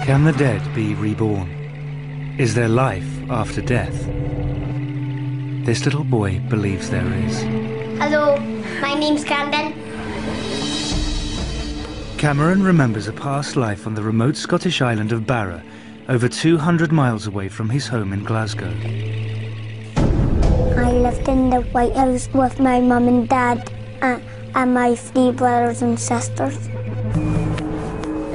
Can the dead be reborn? Is there life after death? This little boy believes there is. Hello, my name's Camden. Cameron remembers a past life on the remote Scottish island of Barra, over 200 miles away from his home in Glasgow. I lived in the White House with my mum and dad and my 3 brothers and sisters.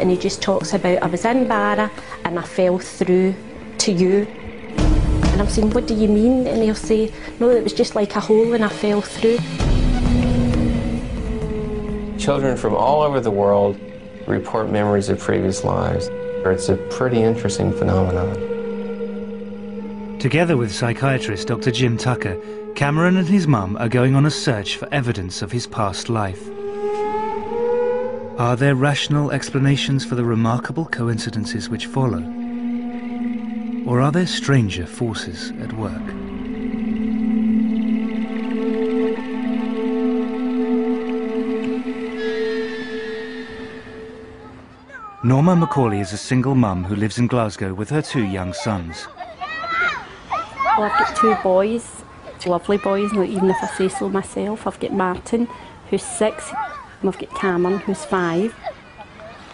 And he just talks about, I was in Barra and I fell through to you. And I'm saying, what do you mean? And he'll say, no, it was just like a hole and I fell through. Children from all over the world report memories of previous lives. It's a pretty interesting phenomenon. Together with psychiatrist Dr. Jim Tucker, Cameron and his mum are going on a search for evidence of his past life. Are there rational explanations for the remarkable coincidences which follow? Or are there stranger forces at work? Norma Macaulay is a single mum who lives in Glasgow with her 2 young sons. Well, I've got 2 boys, lovely boys, not even if I say so myself. I've got Martin, who's 6, and I've got Cameron, who's 5.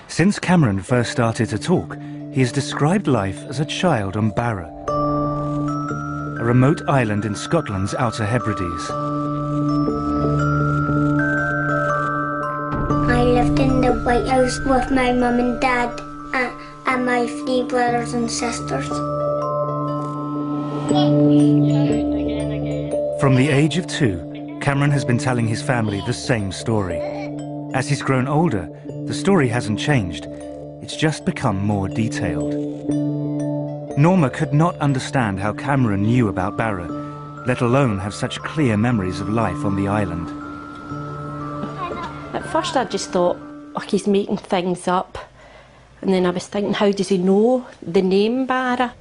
Since Cameron first started to talk, he has described life as a child on Barra, a remote island in Scotland's Outer Hebrides. I lived in the White House with my mum and dad and my 3 brothers and sisters. From the age of 2, Cameron has been telling his family the same story. As he's grown older, the story hasn't changed. It's just become more detailed. Norma could not understand how Cameron knew about Barra, let alone have such clear memories of life on the island. At first I just thought, oh, he's making things up. And then I was thinking, how does he know the name Barra?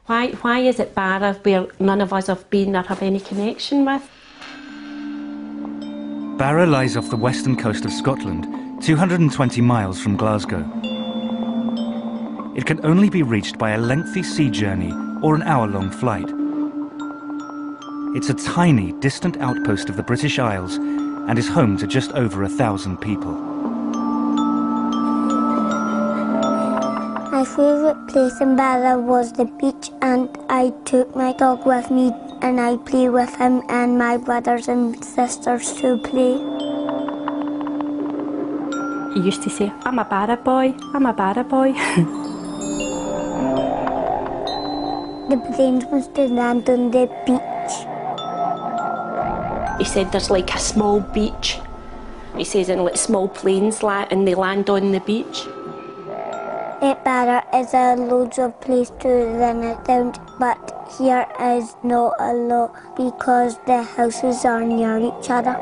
Why is it Barra where none of us have been or have any connection with? Barra lies off the western coast of Scotland, 220 miles from Glasgow. It can only be reached by a lengthy sea journey or an hour-long flight. It's a tiny, distant outpost of the British Isles and is home to just over 1,000 people. My favourite place in Barra was the beach, and I took my dog with me and I play with him and my brothers and sisters to play. He used to say, I'm a Barra boy, I'm a Barra boy. The planes must have landed on the beach. He said there's like a small beach. He says, and like small planes and they land on the beach. At Barra is loads of places to run around, but here is not a lot because the houses are near each other.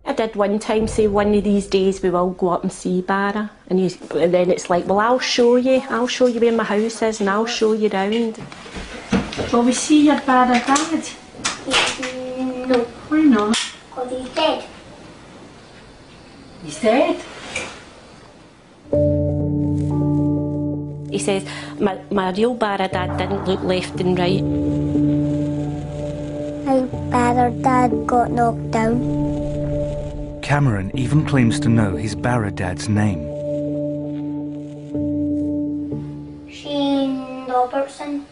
I did one time say, one of these days we will go up and see Barra. And then it's like, well, I'll show you where my house is and I'll show you round. Will we see your Barra dad? No. Why not? Because he's dead. He's dead? He says, my real Barra dad didn't look left and right. My Barra dad got knocked down. Cameron even claims to know his Barra dad's name. Shane Robertson.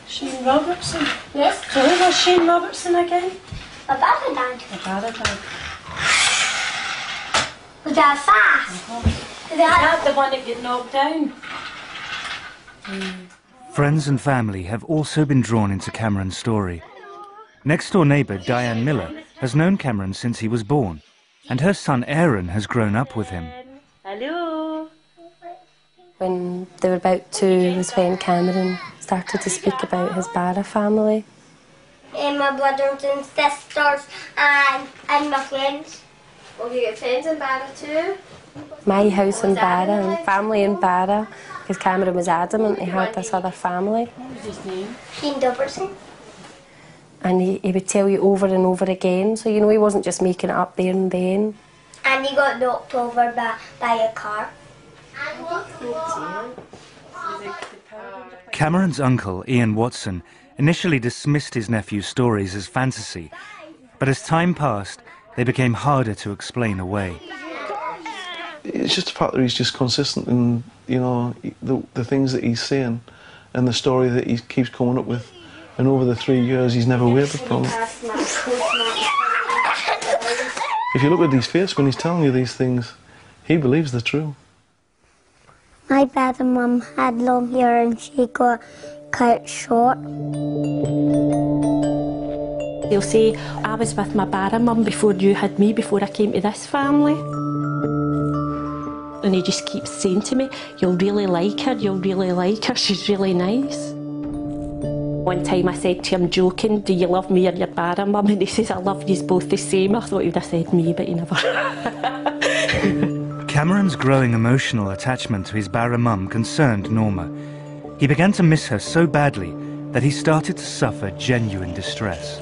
Shane Robertson? Yes. So who was Shane Robertson again? My Barra dad. My Barra dad. Was that fast? Is that the one that got knocked down? Friends and family have also been drawn into Cameron's story. Next-door neighbour Diane Miller has known Cameron since he was born, and her son Aaron has grown up with him. Hello. When they were about 2 was when Cameron started to speak about his Barra family. And my brothers and sisters and my friends. Well, you get friends in Barra too? My house in Barra and family in Barra, because Cameron was adamant he had this other family. What was his name? Shane Robertson. And he would tell you over and over again, so you know he wasn't just making it up there and then. And he got knocked over by a car. Cameron's uncle, Ian Watson, initially dismissed his nephew's stories as fantasy, but as time passed, they became harder to explain away. It's just the fact that he's just consistent in, you know, the things that he's saying and the story that he keeps coming up with. And over the 3 years, he's never wavered from it. If you look at his face when he's telling you these things, he believes they're true. My dad and mum had long hair and she got cut short. They'll say, I was with my Barra mum before you had me, before I came to this family. And he just keeps saying to me, you'll really like her, you'll really like her, she's really nice. One time I said to him, joking, do you love me or your Barra mum? And he says, I love you both the same. I thought he would have said me, but he never. Cameron's growing emotional attachment to his Barra mum concerned Norma. He began to miss her so badly that he started to suffer genuine distress.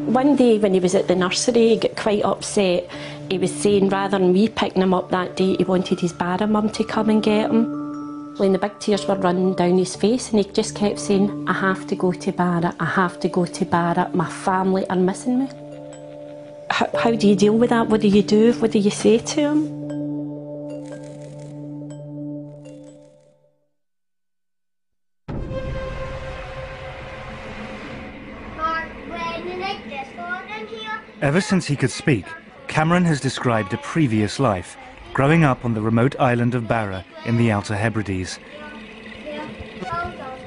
One day when he was at the nursery, he got quite upset. He was saying rather than me picking him up that day, he wanted his Barra mum to come and get him. And the big tears were running down his face and he just kept saying, I have to go to Barra, I have to go to Barra, my family are missing me. How do you deal with that? What do you do? What do you say to him? Ever since he could speak, Cameron has described a previous life, growing up on the remote island of Barra in the Outer Hebrides.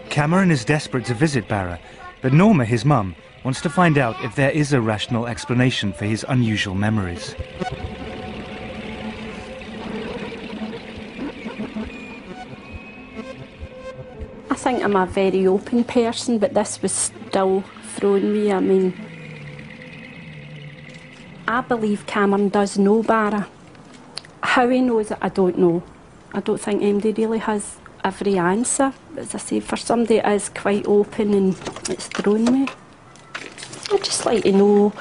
Cameron is desperate to visit Barra, but Norma, his mum, wants to find out if there is a rational explanation for his unusual memories. I think I'm a very open person, but this was still throwing me. I mean, I believe Cameron does know Barra. How he knows it, I don't know. I don't think anybody really has every answer. As I say, for somebody that is quite open and it's thrown me. I'd just like to know,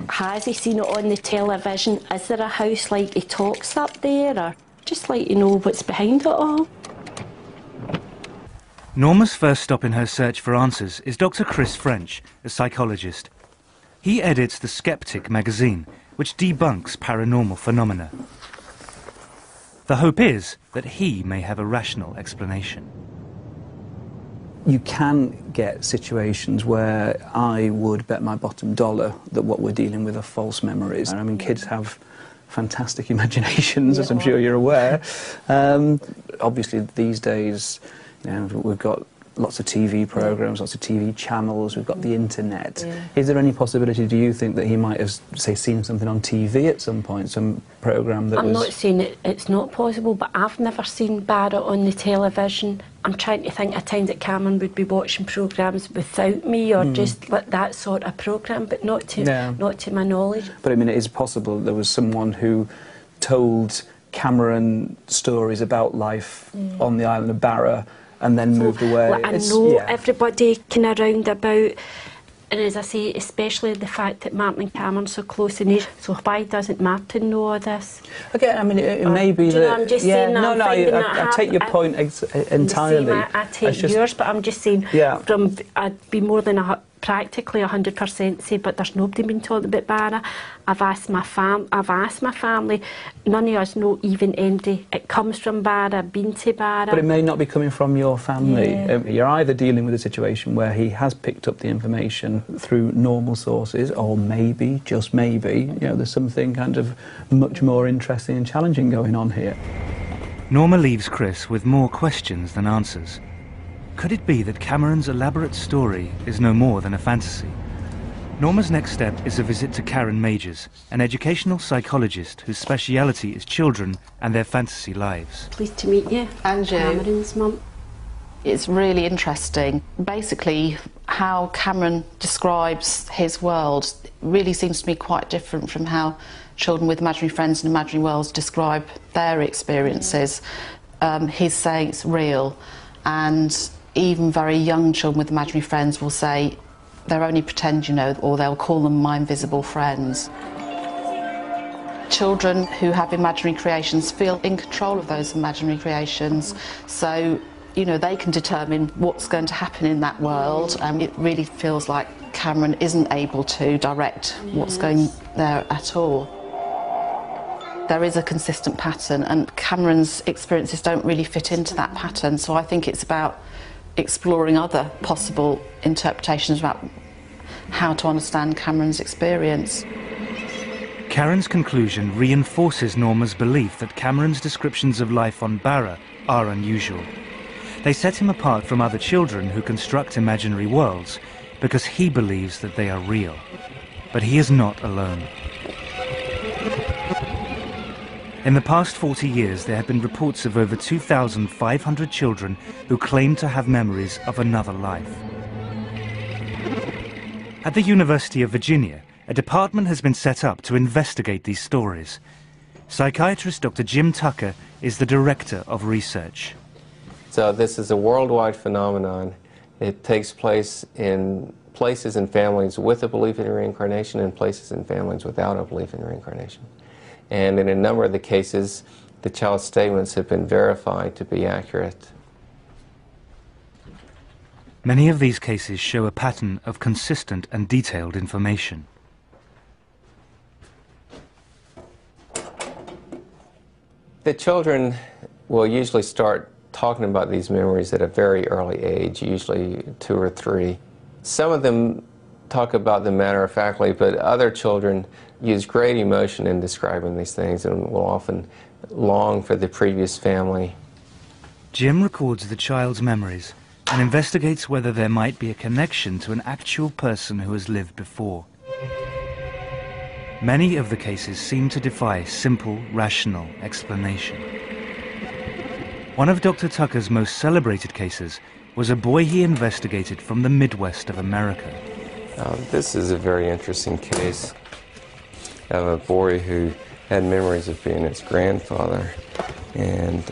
has he seen it on the television? Is there a house like he talks up there? Or just like to know what's behind it all. Norma's first stop in her search for answers is Dr. Chris French, a psychologist. He edits The Skeptic magazine, which debunks paranormal phenomena. The hope is that he may have a rational explanation. You can get situations where I would bet my bottom dollar that what we're dealing with are false memories. I mean, kids have fantastic imaginations, as I'm sure you're aware. Obviously, these days, you know, we've got lots of TV programmes, lots of TV channels, we've got the internet. Is there any possibility, do you think, that he might have, say, seen something on TV at some point, some programme that was... I'm not saying it's not possible, but I've never seen Barra on the television. I'm trying to think of times that Cameron would be watching programmes without me or just like that sort of programme, but not to my knowledge. But I mean, it is possible there was someone who told Cameron stories about life on the island of Barra and then moved away. Like, I know everybody kind of round about, and as I say, especially the fact that Martin and Cameron are so close in age, so why doesn't Martin know all this? Again, I mean, it may be that... I'm just saying that I take your point entirely. I take yours, but I'm just saying, from I'd be more than practically 100% say, but there's nobody been told about Barra. I've asked my family. None of us know even anybody. It comes from Barra, been to Barra. But it may not be coming from your family. You're either dealing with a situation where he has picked up the information through normal sources, or maybe, just maybe, you know, there's something kind of much more interesting and challenging going on here. Norma leaves Chris with more questions than answers. Could it be that Cameron's elaborate story is no more than a fantasy? Norma's next step is a visit to Karen Majors, an educational psychologist whose speciality is children and their fantasy lives. Pleased to meet you. And you. Cameron's mum. It's really interesting. Basically, how Cameron describes his world really seems to me quite different from how children with imaginary friends and imaginary worlds describe their experiences. He's saying it's real, and even very young children with imaginary friends will say they're only pretend, you know, or they'll call them my invisible friends. Children who have imaginary creations feel in control of those imaginary creations, so you know they can determine what's going to happen in that world. It really feels like Cameron isn't able to direct what's going there at all. There is a consistent pattern, and Cameron's experiences don't really fit into that pattern, so I think it's about exploring other possible interpretations about how to understand Cameron's experience. Karen's conclusion reinforces Norma's belief that Cameron's descriptions of life on Barra are unusual. They set him apart from other children who construct imaginary worlds because he believes that they are real. But he is not alone. In the past 40 years, there have been reports of over 2,500 children who claim to have memories of another life. At the University of Virginia, a department has been set up to investigate these stories. Psychiatrist Dr. Jim Tucker is the director of research. So this is a worldwide phenomenon. It takes place in places and families with a belief in reincarnation and places and families without a belief in reincarnation. And in a number of the cases, the child's statements have been verified to be accurate. Many of these cases show a pattern of consistent and detailed information. The children will usually start talking about these memories at a very early age, usually 2 or 3. Some of them talk about them matter-of-factly, but other children use great emotion in describing these things and will often long for the previous family. Jim records the child's memories and investigates whether there might be a connection to an actual person who has lived before. Many of the cases seem to defy simple, rational explanation. One of Dr. Tucker's most celebrated cases was a boy he investigated from the Midwest of America. This is a very interesting case of a boy who had memories of being his grandfather. And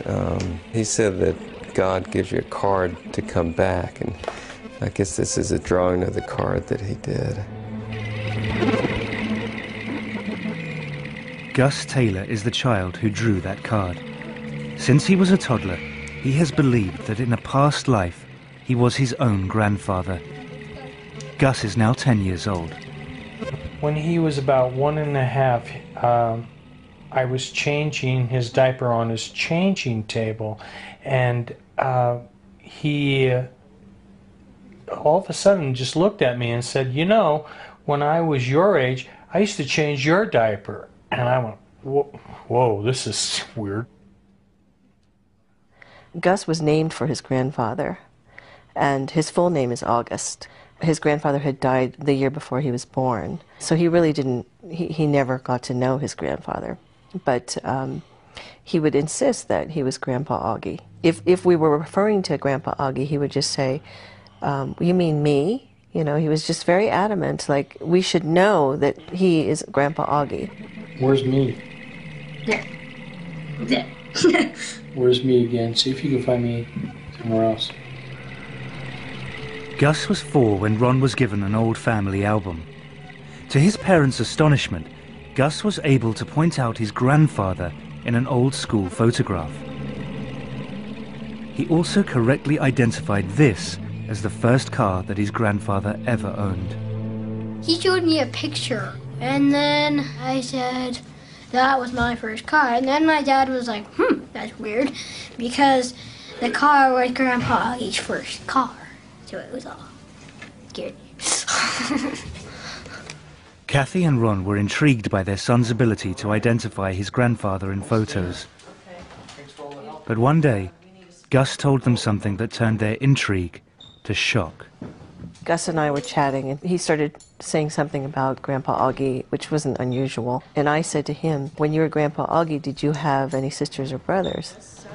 he said that God gives you a card to come back, and I guess this is a drawing of the card that he did. Gus Taylor is the child who drew that card. Since he was a toddler, he has believed that in a past life he was his own grandfather. Gus is now 10 years old. When he was about 1.5, I was changing his diaper on his changing table, and he all of a sudden just looked at me and said, "You know, when I was your age, I used to change your diaper." And I went, whoa, this is weird. Gus was named for his grandfather, and his full name is August. His grandfather had died the year before he was born, so he really didn't, he never got to know his grandfather. But he would insist that he was Grandpa Augie. If we were referring to Grandpa Augie, he would just say, "You mean me?" You know, he was just very adamant, like, we should know that he is Grandpa Augie. Where's me? There. There. Where's me again? See if you can find me somewhere else. Gus was 4 when Ron was given an old family album. To his parents' astonishment, Gus was able to point out his grandfather in an old school photograph. He also correctly identified this as the first car that his grandfather ever owned. He showed me a picture, and then I said, that was my first car. And then my dad was like, that's weird, because the car was Grandpa Augie's first car. So it was all scared. Kathy and Ron were intrigued by their son's ability to identify his grandfather in photos. But one day, Gus told them something that turned their intrigue to shock. Gus and I were chatting, and he started saying something about Grandpa Augie, which wasn't unusual. And I said to him, when you were Grandpa Augie, did you have any sisters or brothers?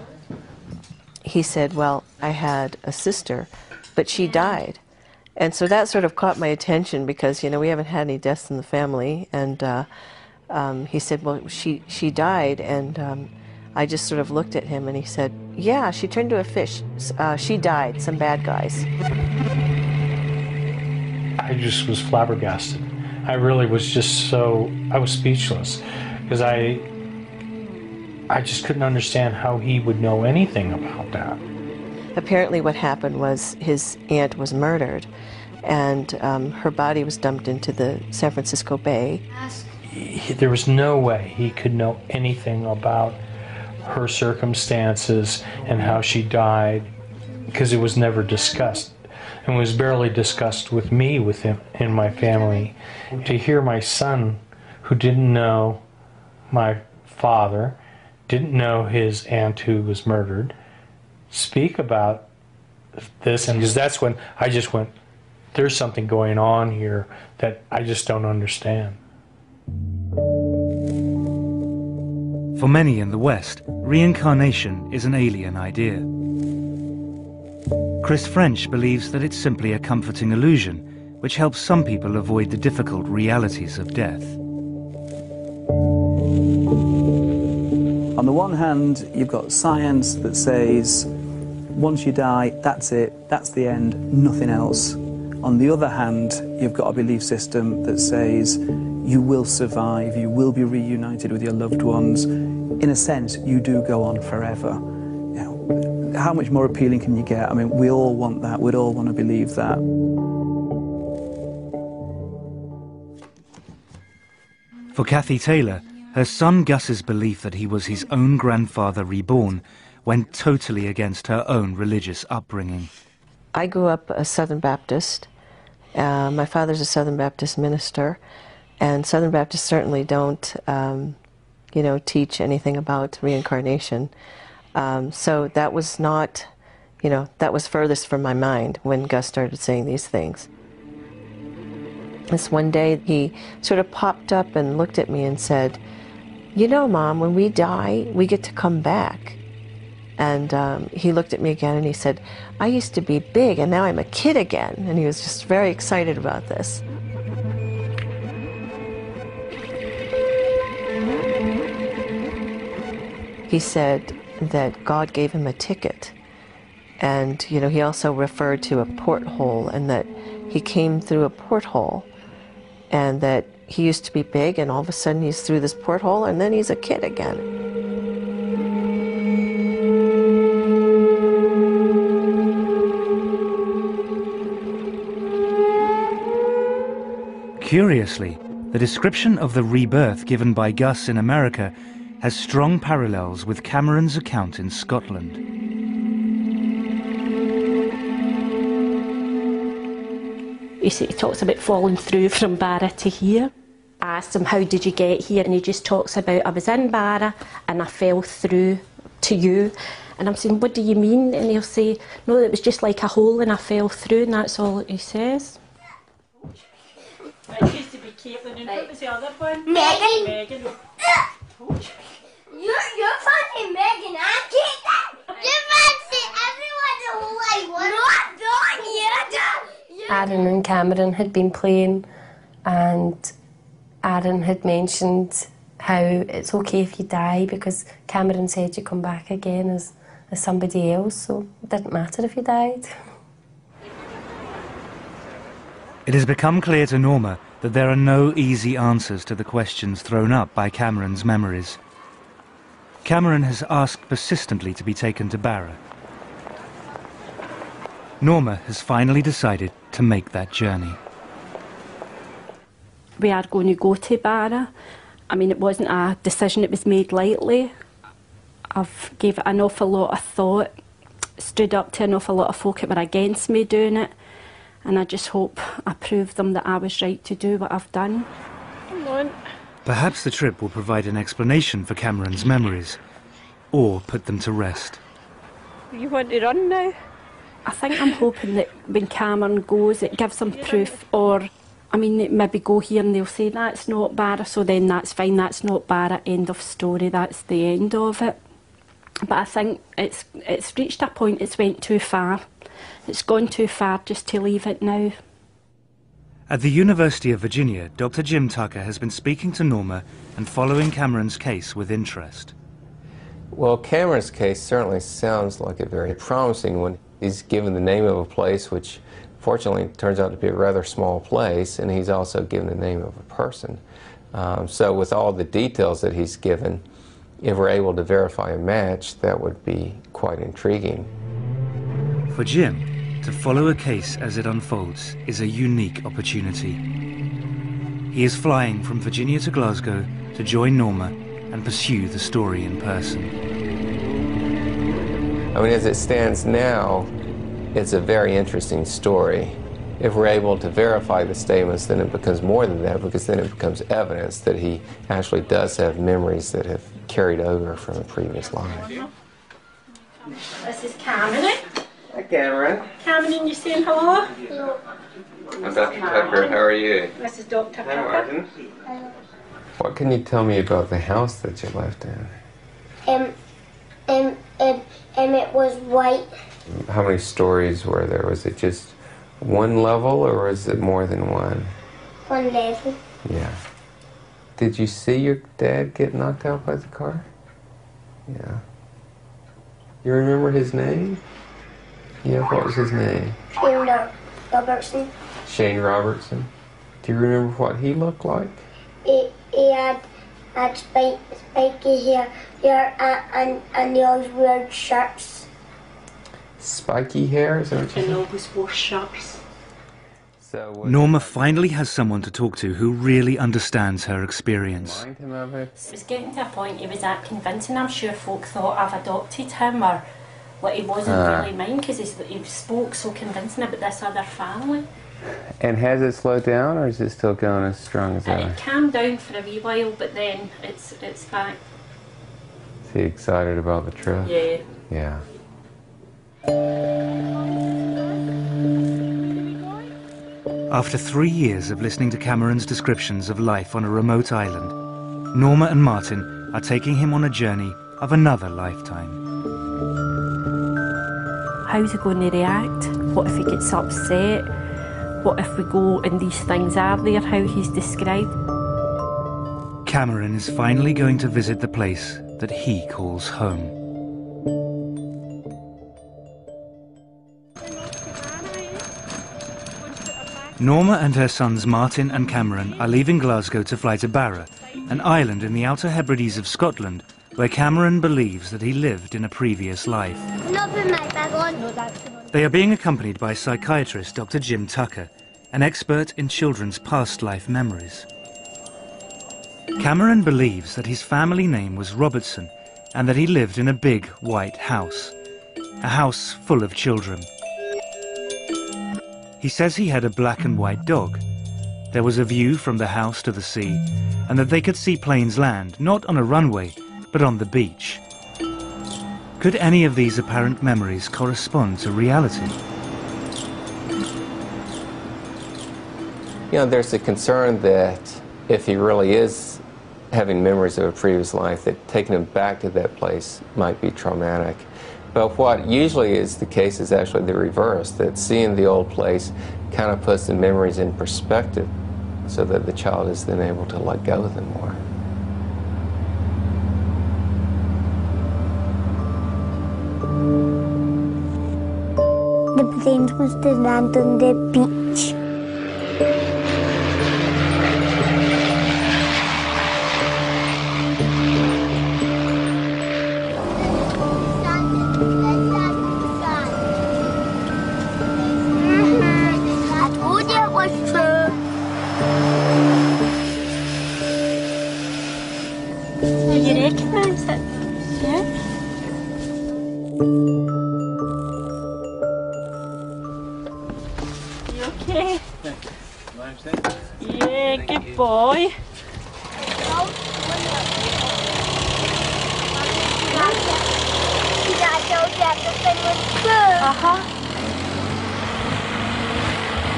He said, well, I had a sister, but she died. And so that sort of caught my attention because, you know, we haven't had any deaths in the family. And he said, well, she died. And I just sort of looked at him and he said, yeah, she turned to a fish. She died, some bad guys. I just was flabbergasted. I really was just I was speechless. because I just couldn't understand how he would know anything about that. Apparently what happened was his aunt was murdered, and her body was dumped into the San Francisco Bay. There was no way he could know anything about her circumstances and how she died, because it was never discussed, and was barely discussed with me, with him in my family. To hear my son, who didn't know my father, didn't know his aunt who was murdered, speak about this, and because that's when I just went, there's something going on here that I just don't understand. For many in the West, reincarnation is an alien idea. Chris French believes that it's simply a comforting illusion, which helps some people avoid the difficult realities of death. On the one hand, you've got science that says, once you die, that's it, that's the end, nothing else. On the other hand, you've got a belief system that says you will survive, you will be reunited with your loved ones. In a sense, you do go on forever. You know, how much more appealing can you get? I mean, we all want that, we'd all want to believe that. For Kathy Taylor, her son Gus's belief that he was his own grandfather reborn went totally against her own religious upbringing. I grew up a Southern Baptist. My father's a Southern Baptist minister, and Southern Baptists certainly don't, teach anything about reincarnation. So that was not, that was furthest from my mind when Gus started saying these things. This one day he sort of popped up and looked at me and said, "You know, Mom, when we die, we get to come back." And he looked at me again and he said, "I used to be big and now I'm a kid again." And he was just very excited about this. He said that God gave him a ticket. And, he also referred to a porthole, and that he came through a porthole, and that he used to be big and all of a sudden he's through this porthole and then he's a kid again. Curiously, the description of the rebirth given by Gus in America has strong parallels with Cameron's account in Scotland. He talks about falling through from Barra to here. I asked him, how did you get here? And he just talks about, I was in Barra and I fell through to you. And I'm saying, what do you mean? And he'll say, no, it was just like a hole and I fell through, and that's all he says. I used to be Caitlin, and what was the other one? Megan. Megan. You're fucking Megan, I'm Caitlin. You fancy everyone the whole way. Not done yet. Aaron and Cameron had been playing, and Aaron had mentioned how it's okay if you die, because Cameron said you come back again as somebody else, so it didn't matter if you died. It has become clear to Norma that there are no easy answers to the questions thrown up by Cameron's memories. Cameron has asked persistently to be taken to Barra. Norma has finally decided to make that journey. We are going to go to Barra. I mean, it wasn't a decision that was made lightly. I've gave it an awful lot of thought, stood up to an awful lot of folk that were against me doing it, and I just hope I proved them that I was right to do what I've done. Come on. Perhaps the trip will provide an explanation for Cameron's memories, or put them to rest. You want to run now? I think I'm hoping that when Cameron goes, it gives them proof, or, I mean, they maybe go here and they'll say, that's not Barra, so then that's fine, that's not Barra, end of story, that's the end of it. But I think it's reached a point, it's went too far. It's gone too far just to leave it now. At the University of Virginia, Dr. Jim Tucker has been speaking to Norma and following Cameron's case with interest. Well, Cameron's case certainly sounds like a very promising one. He's given the name of a place, which fortunately turns out to be a rather small place, and he's also given the name of a person. So with all the details that he's given, if we're able to verify a match, that would be quite intriguing. For Jim, to follow a case as it unfolds is a unique opportunity. He is flying from Virginia to Glasgow to join Norma and pursue the story in person. I mean, as it stands now, it's a very interesting story. If we're able to verify the statements, then it becomes more than that, because then it becomes evidence that he actually does have memories that have carried over from a previous life. This is Cameron. Hi, Cameron. Cameron, you saying hello? Hello. I'm Dr. Tucker. How are you? This is Dr. Hi, Tucker. Martin. What can you tell me about the house that you lived in? It was white. How many stories were there? Was it just one level, or was it more than one? One level. Yeah. Did you see your dad get knocked out by the car? Yeah. You remember his name? Yeah, what was his name? Shane Robertson. Shane Robertson. Do you remember what he looked like? He had spiky hair and he always wore shirts. Spiky hair? Is that what you And said? always wore shirts. So, Norma finally has someone to talk to who really understands her experience. Remind him of it? It was getting to a point he was that convincing. I'm sure folk thought I've adopted him, or like he wasn't really mine, because he spoke so convincing about this other family. And has it slowed down, or is it still going as strong as ever? It calmed down for a wee while, but then it's back. Is he excited about the trip? Yeah. Yeah. After 3 years of listening to Cameron's descriptions of life on a remote island, Norma and Martin are taking him on a journey of another lifetime. How's he going to react? What if he gets upset? What if we go and these things are there, how he's described? Cameron is finally going to visit the place that he calls home. Norma and her sons Martin and Cameron are leaving Glasgow to fly to Barra, an island in the Outer Hebrides of Scotland, where Cameron believes that he lived in a previous life. Not put my bag on. They are being accompanied by psychiatrist Dr. Jim Tucker, an expert in children's past life memories. Cameron believes that his family name was Robertson and that he lived in a big white house, a house full of children. He says he had a black and white dog. There was a view from the house to the sea, and that they could see planes land, not on a runway, but on the beach. Could any of these apparent memories correspond to reality? You know, there's a concern that if he really is having memories of a previous life, that taking him back to that place might be traumatic. But what usually is the case is actually the reverse, that seeing the old place kind of puts the memories in perspective so that the child is then able to let go of them more. The planes must have landed on the beach. I told you it was true. You recognise it? Yeah? You okay? Yeah, good boy. I told you everything was true.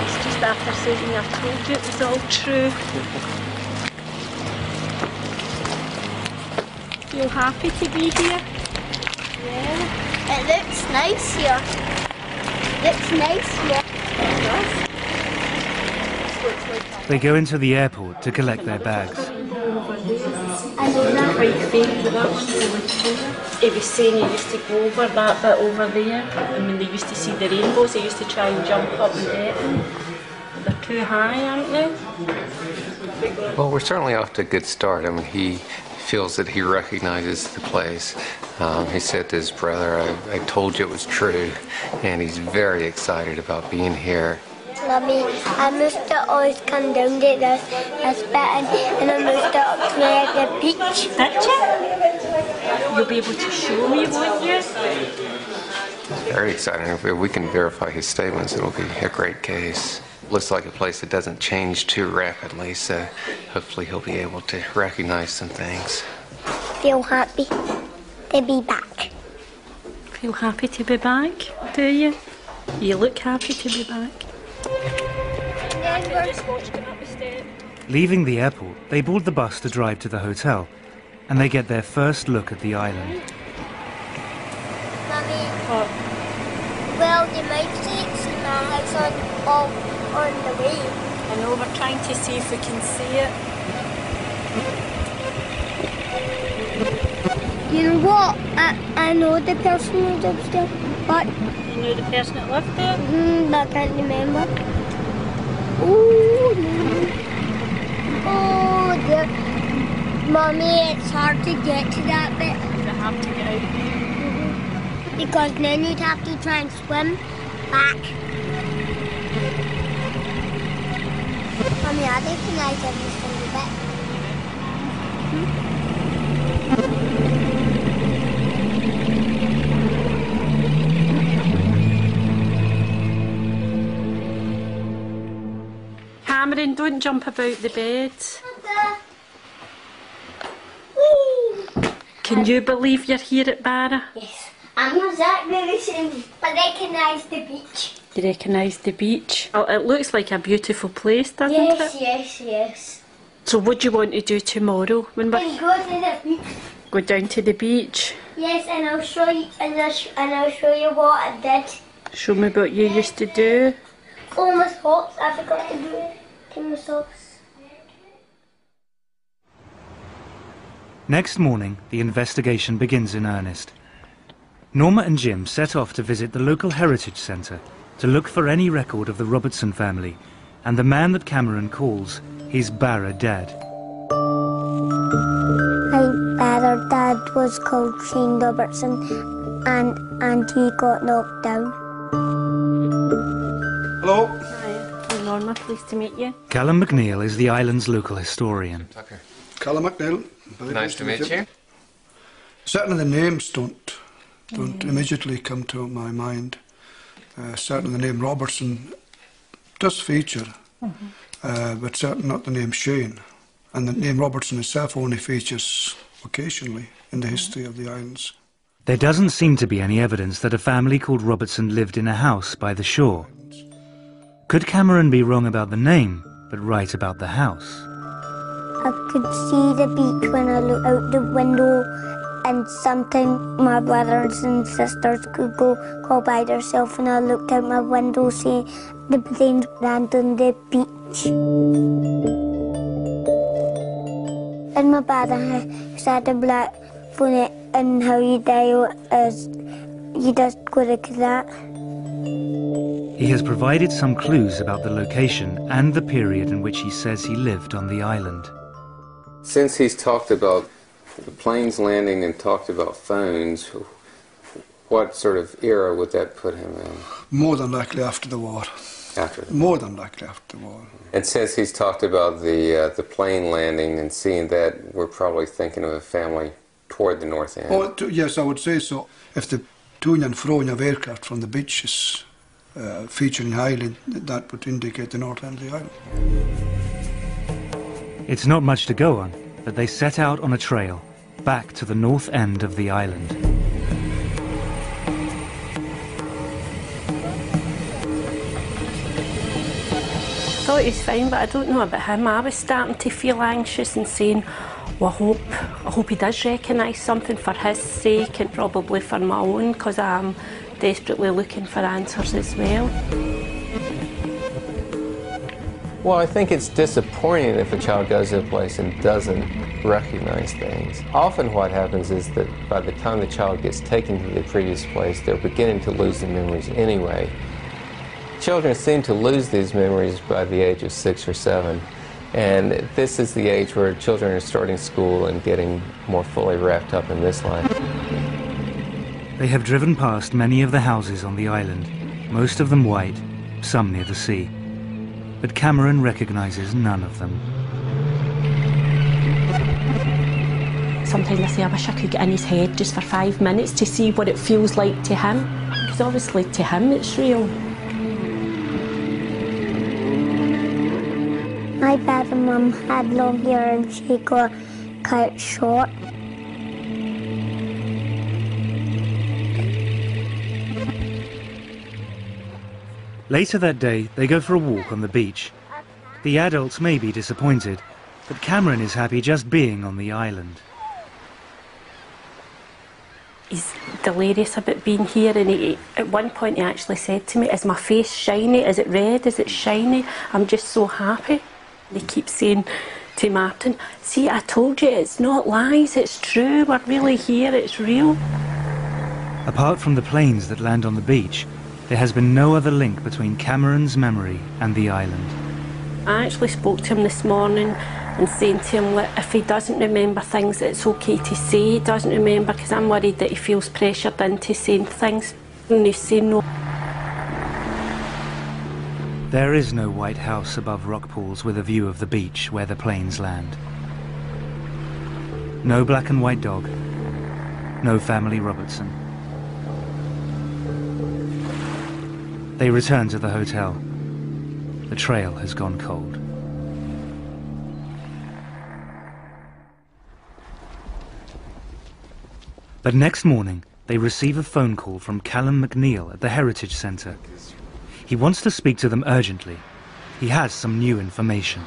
It's just after saying I told you it was all true. Feel happy to be here? Yeah. It looks nice here. Looks nice here. They go into the airport to collect their bags. I know that right fake, but that one's really cool. He was saying he used to go over that bit over there, and when they used to see the rainbows, they used to try and jump up and get them. They're too high, aren't they? Well, we're certainly off to a good start. I mean, he feels that he recognizes the place. He said to his brother, I told you it was true, and he's very excited about being here. Mummy, I must always come down to this bit and I must up to the beach. Did you? You'll be able to show me, won't you? It's very exciting. If we can verify his statements, it'll be a great case. Looks like a place that doesn't change too rapidly, so hopefully he'll be able to recognize some things. Feel happy to be back. Feel happy to be back, do you? You look happy to be back. Leaving the airport, they board the bus to drive to the hotel, and they get their first look at the island. Mummy, well, you might see my house on the way. I know, we're trying to see if we can see it. You know what? I know the person who lives there, but... You know the person that lived there? But I can't remember. Oh, no. Oh, dear. Mummy, it's hard to get to that bit. Is it hard to get out? Because then you'd have to try and swim back. Mummy, I recognize every single bit. Cameron, don't jump about the bed. Can you believe you're here at Barra? Yes. I'm not exactly the same, but I recognise the beach. You recognise the beach? Oh, it looks like a beautiful place, doesn't Yes, it? yes. So what do you want to do tomorrow when we Then go to the beach. go down to the beach? Yes, and I'll show you, and I'll show you what I did. Show me what you used to do. Oh, my socks! I forgot to do it. Take my socks. Next morning, the investigation begins in earnest. Norma and Jim set off to visit the local heritage centre to look for any record of the Robertson family and the man that Cameron calls his Barra dad. My Barra dad was called Shane Robertson, and he got knocked down. Hello. Hi, I'm Norma, pleased to meet you. Callum McNeil is the island's local historian. Tucker. Callum McNeil. Very Nice to meet you. Certainly the names don't immediately come to my mind. Certainly the name Robertson does feature, but certainly not the name Shane. And the name Robertson itself only features occasionally in the history of the islands. There doesn't seem to be any evidence that a family called Robertson lived in a house by the shore. Could Cameron be wrong about the name, but right about the house? I could see the beach when I looked out the window, and sometimes my brothers and sisters could go by themselves, and I looked out my window, see the planes land on the beach. And my brother said a black phone, and how he died is he just go like that. He has provided some clues about the location and the period in which he says he lived on the island. Since he's talked about the planes landing and talked about phones, what sort of era would that put him in? More than likely after the war. After the More than likely after the war. And since he's talked about the plane landing and seeing that, we're probably thinking of a family toward the north end. Oh, yes, I would say so. If the to and froing of aircraft from the beaches featuring highly, that would indicate the north end of the island. It's not much to go on, but they set out on a trail back to the north end of the island. I thought he was fine, but I don't know about him. I was starting to feel anxious and saying, well, I hope he does recognise something for his sake and probably for my own, because I'm desperately looking for answers as well. Well, I think it's disappointing if a child goes to a place and doesn't recognize things. Often what happens is that by the time the child gets taken to the previous place, they're beginning to lose the memories anyway. Children seem to lose these memories by the age of 6 or 7. And this is the age where children are starting school and getting more fully wrapped up in this life. They have driven past many of the houses on the island, most of them white, some near the sea. But Cameron recognises none of them. Sometimes I say I wish I could get in his head just for 5 minutes to see what it feels like to him. Because obviously to him it's real. My dad and mum had long hair and she got cut short. Later that day, they go for a walk on the beach. The adults may be disappointed, but Cameron is happy just being on the island. He's delirious about being here, and at one point he actually said to me, "Is my face shiny? Is it red? Is it shiny? I'm just so happy." They keep saying to Martin, "See, I told you, it's not lies, it's true, we're really here, it's real." Apart from the planes that land on the beach, there has been no other link between Cameron's memory and the island. I actually spoke to him this morning and saying to him that if he doesn't remember things, it's okay to say he doesn't remember, because I'm worried that he feels pressured into saying things and he's saying no. There is no white house above rock pools with a view of the beach where the planes land. No black and white dog. No family Robertson. They return to the hotel. The trail has gone cold. But next morning, they receive a phone call from Callum McNeil at the Heritage Centre. He wants to speak to them urgently. He has some new information.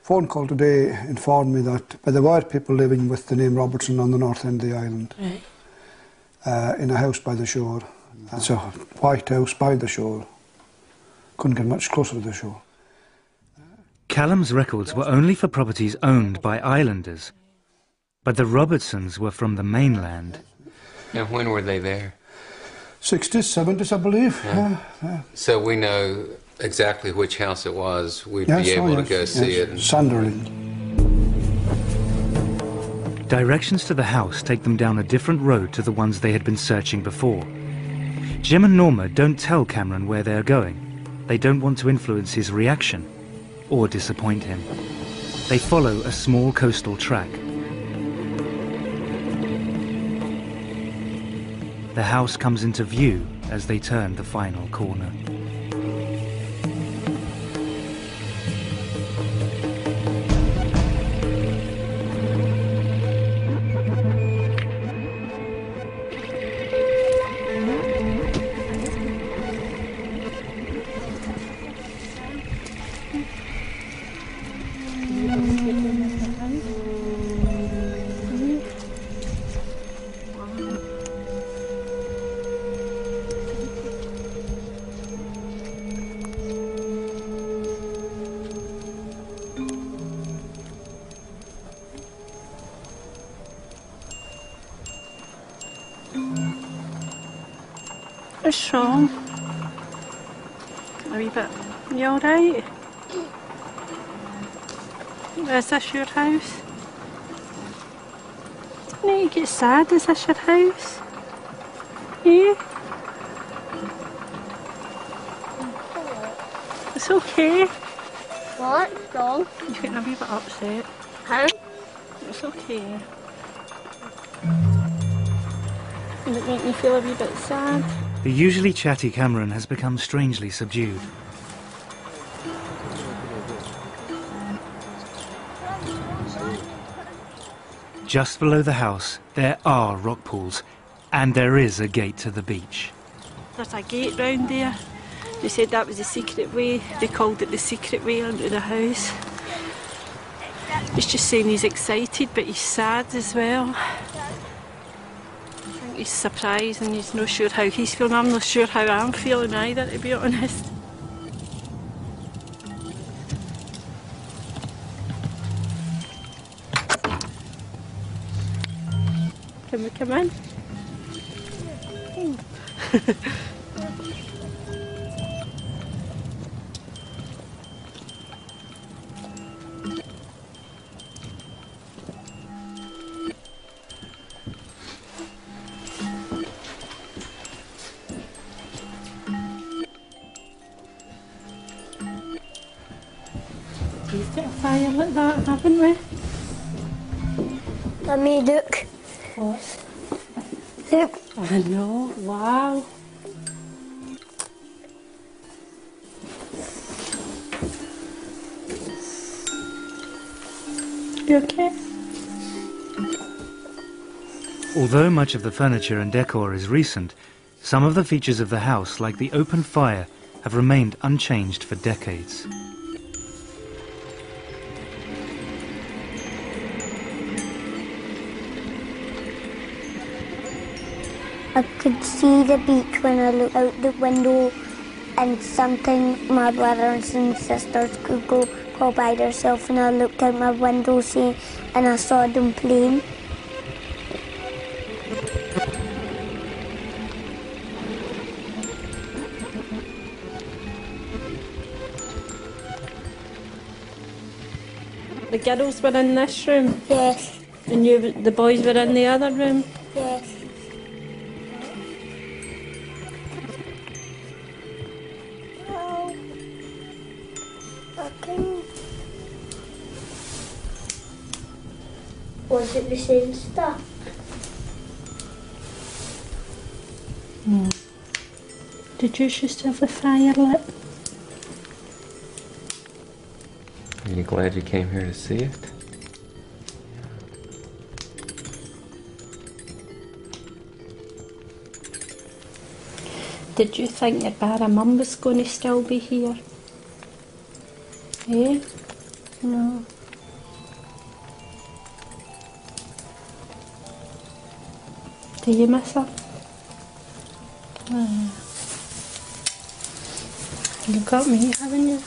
Phone call today informed me that there were people living with the name Robertson on the north end of the island. Right. In a house by the shore. It's a white house by the shore. Couldn't get much closer to the shore. Callum's records were only for properties owned by islanders, but the Robertsons were from the mainland. And when were they there? 60s, 70s, I believe. Yeah. So we know exactly which house it was. We'd be able to go see it. Sunderland. Directions to the house take them down a different road to the ones they had been searching before. Jim and Norma don't tell Cameron where they're going. They don't want to influence his reaction or disappoint him. They follow a small coastal track. The house comes into view as they turn the final corner. What's wrong? A wee bit. You alright? Is this your house? No, you get sad. Is this your house? Yeah? It's okay. What's wrong? You're getting a wee bit upset. How? It's okay. Does it make me feel a wee bit sad? The usually chatty Cameron has become strangely subdued. Just below the house, there are rock pools, and there is a gate to the beach. There's a gate round there. They said that was the secret way. They called it the secret way into the house. He's just saying he's excited, but he's sad as well. I think he's surprised and he's not sure how he's feeling. I'm not sure how I'm feeling either, to be honest. Can we come in? We've got a fire like that, haven't we? Mummy, look. What? Look. I know, wow. You okay? Although much of the furniture and decor is recent, some of the features of the house, like the open fire, have remained unchanged for decades. I could see the beach when I looked out the window, and sometimes my brothers and sisters could go by themselves, and I looked out my window and I saw them playing. The girls were in this room? Yes. And the boys were in the other room? Yes. Was it the same stuff? No. Did you just have the fire lit? Are you glad you came here to see it? Did you think that Bara Mum was going to still be here? Eh? No. Do you miss her? You got me, haven't you?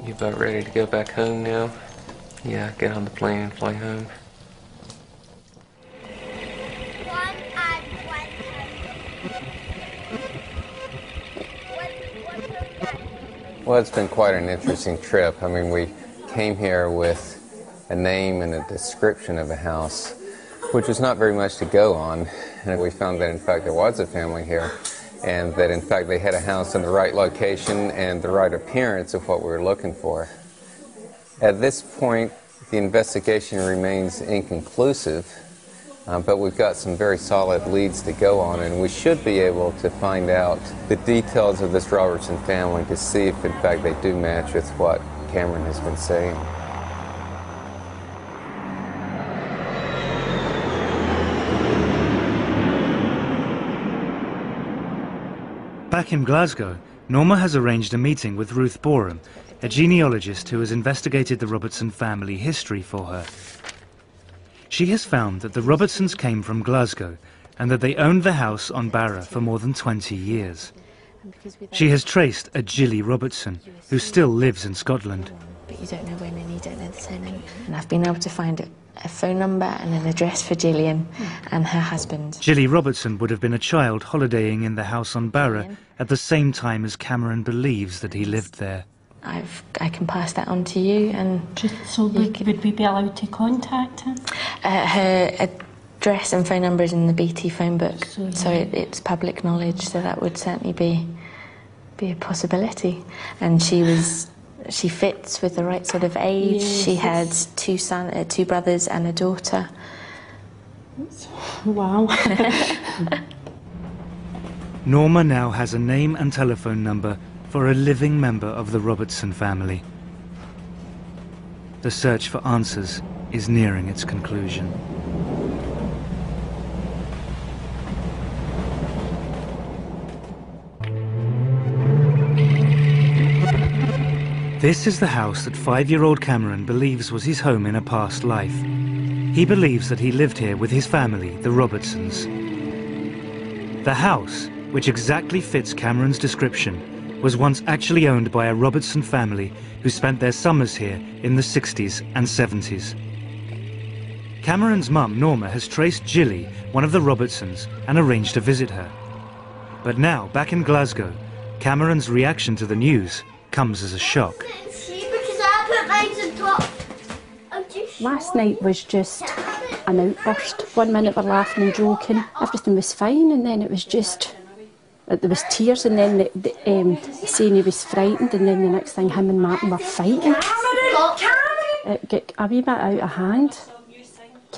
You about ready to go back home now? Yeah, get on the plane and fly home. Well, it's been quite an interesting trip. I mean, we came here with a name and a description of a house, which was not very much to go on. And we found that, in fact, there was a family here, and that, in fact, they had a house in the right location and the right appearance of what we were looking for. At this point, the investigation remains inconclusive, but we've got some very solid leads to go on, and we should be able to find out the details of this Robertson family to see if, in fact, they do match with what Cameron has been saying. Back in Glasgow, Norma has arranged a meeting with Ruth Borum, a genealogist who has investigated the Robertson family history for her. She has found that the Robertsons came from Glasgow and that they owned the house on Barra for more than 20 years. She has traced a Gilly Robertson, who still lives in Scotland. But you don't know when and you don't know the surname. And I've been able to find a phone number and an address for Gillian and her husband. Gilly Robertson would have been a child holidaying in the house on Barra at the same time as Cameron believes that he lived there. I can pass that on to you, and so would we be allowed to contact her? Her address and phone number is in the BT phone book, so it's public knowledge. So that would certainly be a possibility. And she fits with the right sort of age. Yes, she had two brothers and a daughter. Wow. Norma now has a name and telephone number for a living member of the Robertson family. The search for answers is nearing its conclusion. This is the house that 5-year-old Cameron believes was his home in a past life. He believes that he lived here with his family, the Robertsons. The house, which exactly fits Cameron's description, was once actually owned by a Robertson family who spent their summers here in the 60s and 70s. Cameron's mum, Norma, has traced Jilly, one of the Robertsons, and arranged to visit her. But now, back in Glasgow, Cameron's reaction to the news comes as a shock. Last night was just an outburst. 1 minute we're laughing and joking, everything was fine, and then it was just, there was tears, and then saying he was frightened, and then the next thing him and Martin were fighting. It got a wee bit out of hand.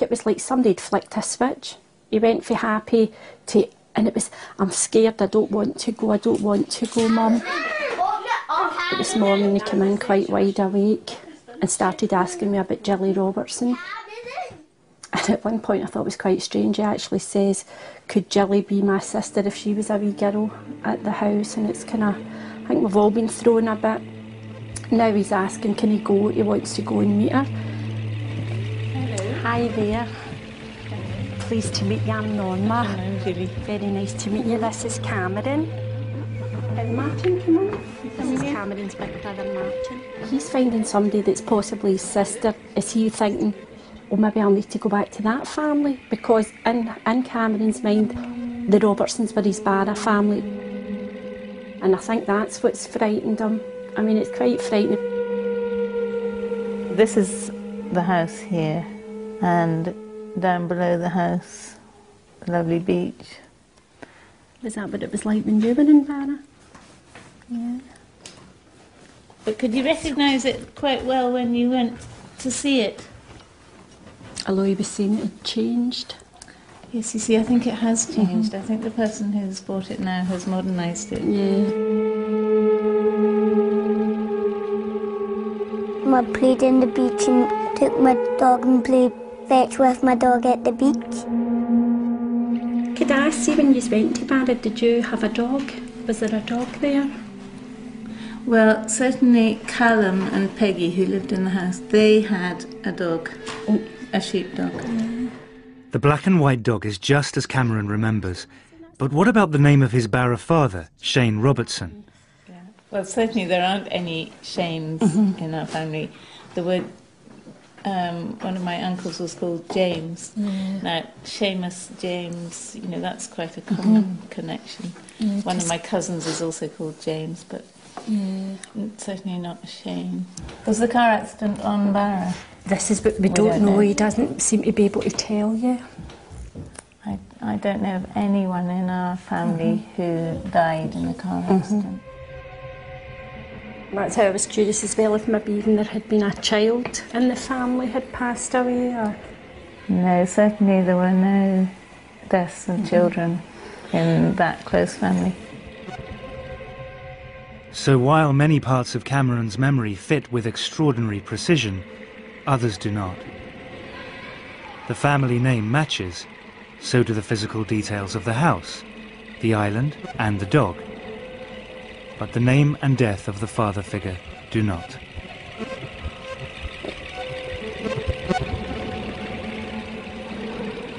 It was like somebody had flicked a switch. He went from happy to, and it was, I'm scared, I don't want to go, Mum. But this morning he came in quite wide awake and started asking me about Jilly Robertson. And at one point I thought it was quite strange. He actually says, could Jilly be my sister if she was a wee girl at the house? And it's kind of, I think we've all been thrown a bit. Now he's asking, can he go? He wants to go and meet her. Hello. Hi there. Pleased to meet you, I'm Norma. Hello, Julie. Very nice to meet you. This is Cameron. And Martin, come on. This is Cameron's big brother, Martin. He's finding somebody that's possibly his sister. Is he thinking, oh, maybe I'll need to go back to that family? Because in Cameron's mind, the Robertsons were his Barra family. And I think that's what's frightened him. I mean, it's quite frightening. This is the house here, and down below the house, a lovely beach. Was that what it was like when you were in Barra? Yeah. But could you recognise it quite well when you went to see it? Although he was saying it had changed. Yes, you see, I think it has changed. I think the person who's bought it now has modernised it. Yeah. I played in the beach and took my dog and played fetch with my dog at the beach. Could I ask you, when you went to Barra, did you have a dog? Was there a dog there? Well, certainly Callum and Peggy, who lived in the house, they had a dog, a sheepdog. Yeah. The black and white dog is just as Cameron remembers. But what about the name of his Barra father, Shane Robertson? Yeah. Well, certainly there aren't any Shanes in our family. There were, one of my uncles was called James. Yeah. Now, Seamus, James, you know, that's quite a common connection. Yeah, one of my cousins is also called James, but certainly not a Shane. Was the car accident on Barra? This is what we don't know. He doesn't seem to be able to tell you. I don't know of anyone in our family who died in a car accident. That's how I was curious as well, if maybe even there had been a child in the family had passed away. Or... No, certainly there were no deaths of children in that close family. So while many parts of Cameron's memory fit with extraordinary precision, others do not. The family name matches, so do the physical details of the house, the island and the dog. But the name and death of the father figure do not.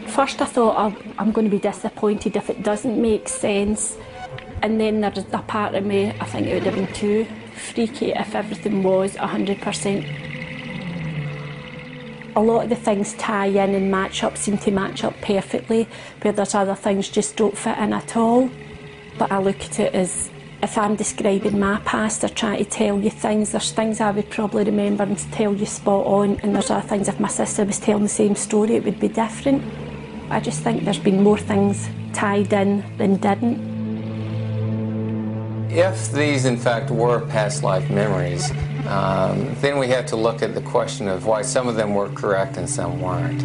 First I thought, I'm going to be disappointed if it doesn't make sense. And then there's a part of me, I think it would have been too freaky if everything was 100%. A lot of the things tie in and match up, seem to match up perfectly, where there's other things just don't fit in at all. But I look at it as, if I'm describing my past or trying to tell you things, there's things I would probably remember and tell you spot on, and there's other things, if my sister was telling the same story, it would be different. I just think there's been more things tied in than didn't. If these, in fact, were past life memories, then we have to look at the question of why some of them were correct and some weren't.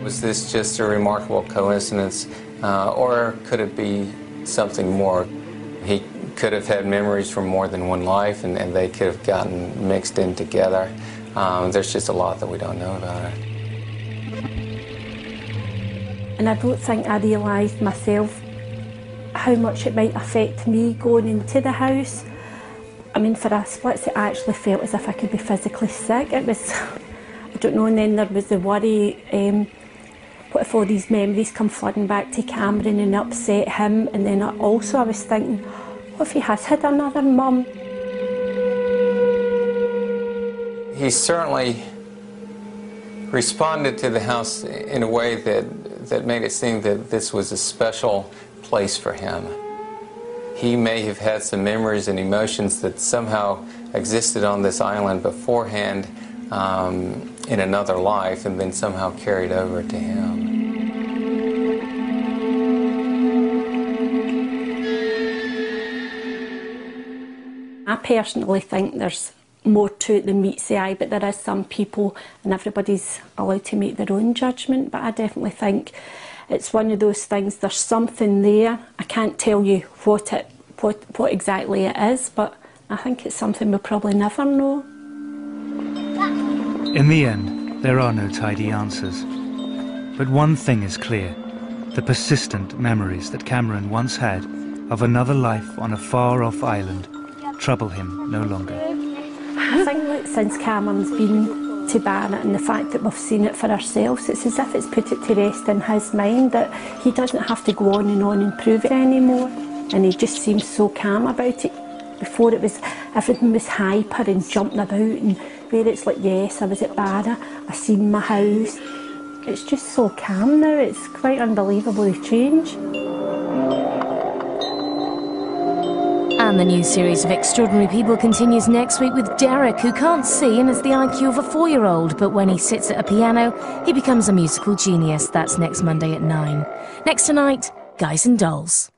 Was this just a remarkable coincidence, or could it be something more? He could have had memories from more than one life, and they could have gotten mixed in together. There's just a lot that we don't know about it. And I don't think I realised myself how much it might affect me going into the house. I mean, for a split, I actually felt as if I could be physically sick. It was, I don't know, and then there was the worry, what if all these memories come flooding back to Cameron and upset him? And then also I was thinking, what if he has had another mum? He certainly responded to the house in a way that made it seem that this was a special place for him. He may have had some memories and emotions that somehow existed on this island beforehand in another life and then somehow carried over to him. I personally think there's more to it than meets the eye, but there is some people, and everybody's allowed to make their own judgment, but I definitely think it's one of those things, there's something there. I can't tell you what exactly it is, but I think it's something we'll probably never know. In the end, there are no tidy answers. But one thing is clear, the persistent memories that Cameron once had of another life on a far-off island trouble him no longer. I think that since Cameron's been to Barnet and the fact that we've seen it for ourselves, it's as if it's put it to rest in his mind that he doesn't have to go on and prove it anymore. And he just seems so calm about it. Before it was, everything was hyper and jumping about, and where it's like, yes, I was at Barnet, I seen my house. It's just so calm now, it's quite unbelievable the change. And the new series of Extraordinary People continues next week with Derek, who can't see and has the IQ of a 4-year-old, but when he sits at a piano, he becomes a musical genius. That's next Monday at 9. Next tonight, Guys and Dolls.